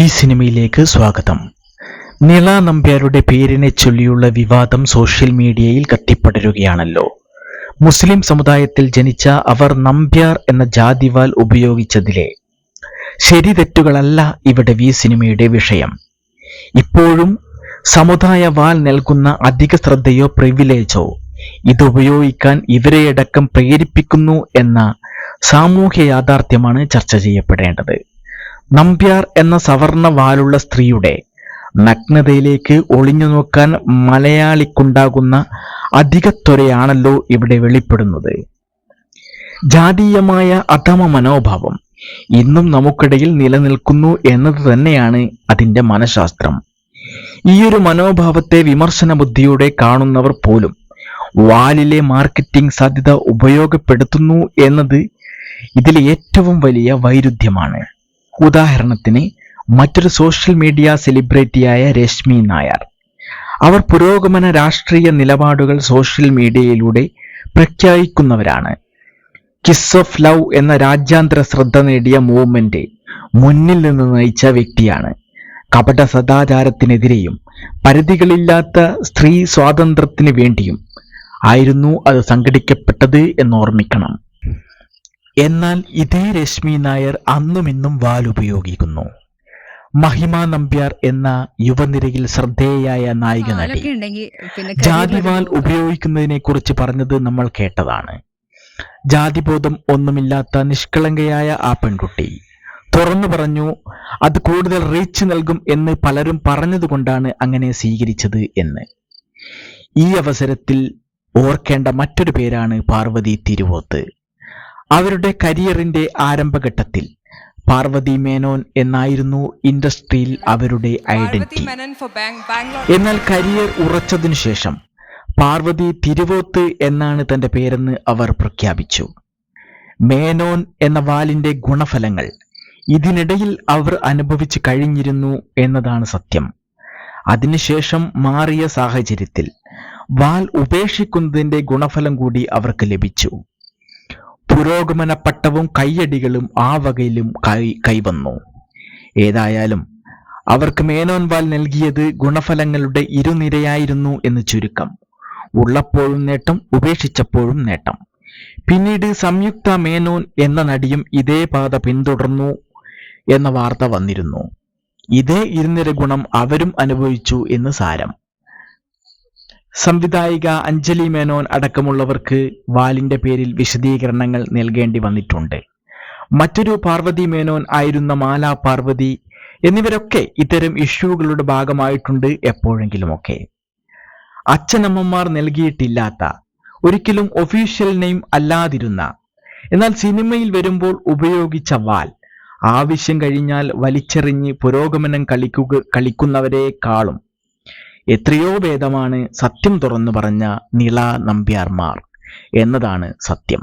V സിനിമയിലേക്ക് സ്വാഗതം. നിള നമ്പ്യാരുടെ പേരിനെ ചൊല്ലിയുള്ള വിവാദം സോഷ്യൽ മീഡിയയിൽ കത്തിപ്പടരുകയാണല്ലോ. മുസ്ലിം സമുദായത്തിൽ ജനിച്ച അവർ നമ്പ്യാർ എന്ന ജാതിവാൽ ഉപയോഗിച്ചതിലെ ശരി തെറ്റുകളല്ല ഇവിടെ വി സിനിമയുടെ വിഷയം. ഇപ്പോഴും സമുദായ വാൽ നൽകുന്ന അധിക ശ്രദ്ധയോ പ്രിവിലേജോ ഇതുപയോഗിക്കാൻ ഇവരെയടക്കം പ്രേരിപ്പിക്കുന്നു എന്ന സാമൂഹ്യ യാഥാർത്ഥ്യമാണ് ചർച്ച ചെയ്യപ്പെടേണ്ടത്. നമ്പ്യാർ എന്ന സവർണ വാലുള്ള സ്ത്രീയുടെ നഗ്നതയിലേക്ക് ഒളിഞ്ഞു നോക്കാൻ മലയാളിക്കുണ്ടാകുന്ന അധികത്വരയാണല്ലോ ഇവിടെ വെളിപ്പെടുന്നത്. ജാതീയമായ അധമ മനോഭാവം ഇന്നും നമുക്കിടയിൽ നിലനിൽക്കുന്നു എന്നത് തന്നെയാണ് അതിൻ്റെ മനഃശാസ്ത്രം. ഈയൊരു മനോഭാവത്തെ വിമർശന ബുദ്ധിയോടെ കാണുന്നവർ പോലും വാലിലെ മാർക്കറ്റിംഗ് സാധ്യത ഉപയോഗപ്പെടുത്തുന്നു എന്നത് ഇതിലെ ഏറ്റവും വലിയ വൈരുദ്ധ്യമാണ്. ഉദാഹരണത്തിന് മറ്റൊരു സോഷ്യൽ മീഡിയ സെലിബ്രിറ്റിയായ രശ്മി നായർ. അവർ പുരോഗമന രാഷ്ട്രീയ നിലപാടുകൾ സോഷ്യൽ മീഡിയയിലൂടെ പ്രഖ്യാപിക്കുന്നവരാണ്. കിസ് ഓഫ് ലവ് എന്ന രാജ്യാന്തര ശ്രദ്ധ നേടിയ മൂവ്മെന്റ് മുന്നിൽ നിന്ന് നയിച്ച വ്യക്തിയാണ്. കപട സദാചാരത്തിനെതിരെയും പരിധികളില്ലാത്ത സ്ത്രീ സ്വാതന്ത്ര്യത്തിന് വേണ്ടിയും ആയിരുന്നു അത് സംഘടിക്കപ്പെട്ടത് എന്നോർമ്മിക്കണം. എന്നാൽ ഇതേ രശ്മി നായർ അന്നും ഇന്നും വാൽ ഉപയോഗിക്കുന്നു. മഹിമ നമ്പ്യാർ എന്ന യുവനിരയിൽ ശ്രദ്ധേയയായ നായിക നടി ജാതിവാൽ ഉപയോഗിക്കുന്നതിനെ കുറിച്ച് പറഞ്ഞത് നമ്മൾ കേട്ടതാണ്. ജാതിബോധം ഒന്നുമില്ലാത്ത നിഷ്കളങ്കയായ ആ പെൺകുട്ടി തുറന്നു പറഞ്ഞു അത് കൂടുതൽ റീച്ച് നൽകും എന്ന് പലരും പറഞ്ഞതുകൊണ്ടാണ് അങ്ങനെ സ്വീകരിച്ചത് എന്ന്. ഈ അവസരത്തിൽ ഓർക്കേണ്ട മറ്റൊരു പേരാണ് പാർവതി തിരുവോത്ത്. അവരുടെ കരിയറിന്റെ ആരംഭഘട്ടത്തിൽ പാർവതി മേനോൻ എന്നായിരുന്നു ഇൻഡസ്ട്രിയിൽ അവരുടെ ഐഡന്റിറ്റി. എന്നാൽ കരിയർ ഉറച്ചതിനു ശേഷം പാർവതി തിരുവോത്ത് എന്നാണ് തന്റെ പേരെന്ന് അവർ പ്രഖ്യാപിച്ചു. മേനോൻ എന്ന വാലിന്റെ ഗുണഫലങ്ങൾ ഇതിനിടയിൽ അവർ അനുഭവിച്ചു കഴിഞ്ഞിരുന്നു എന്നതാണ് സത്യം. അതിനുശേഷം മാറിയ സാഹചര്യത്തിൽ വാൽ ഉപേക്ഷിക്കുന്നതിന്റെ ഗുണഫലം കൂടി അവർക്ക് ലഭിച്ചു. പുരോഗമന പട്ടവും കയ്യടികളും ആ വകയിലും കൈവന്നു. ഏതായാലും അവർക്ക് മേനോൻ വാൽ നൽകിയത് ഗുണഫലങ്ങളുടെ ഇരുനിരയായിരുന്നു എന്ന് ചുരുക്കം. ഉള്ളപ്പോഴും നേട്ടം, ഉപേക്ഷിച്ചപ്പോഴും നേട്ടം. പിന്നീട് സംയുക്ത മേനോൻ എന്ന നടിയും ഇതേ പാത പിന്തുടർന്നു എന്ന വാർത്ത വന്നിരുന്നു. ഇതേ ഇരുനിര ഗുണം അവരും അനുഭവിച്ചു എന്ന് സാരം. സംവിധായിക അഞ്ജലി മേനോൻ അടക്കമുള്ളവർക്ക് വാലിന്റെ പേരിൽ വിശദീകരണങ്ങൾ നൽകേണ്ടി വന്നിട്ടുണ്ട്. മറ്റൊരു പാർവതി മേനോൻ ആയിരുന്ന മാല പാർവതി എന്നിവരൊക്കെ ഇത്തരം ഇഷ്യൂകളുടെ ഭാഗമായിട്ടുണ്ട് എപ്പോഴെങ്കിലുമൊക്കെ. അച്ഛനമ്മമാർ നൽകിയിട്ടില്ലാത്ത, ഒരിക്കലും ഒഫീഷ്യൽ നെയിം അല്ലാതിരുന്ന, എന്നാൽ സിനിമയിൽ വരുമ്പോൾ ഉപയോഗിച്ച വാൽ ആവശ്യം കഴിഞ്ഞാൽ വലിച്ചെറിഞ്ഞ് പുരോഗമനം കളിക്കുന്നവരെക്കാളും എത്രയോ ഭേദമാണ് സത്യം തുറന്നു പറഞ്ഞ നിള നമ്പ്യാർമാർ എന്നതാണ് സത്യം.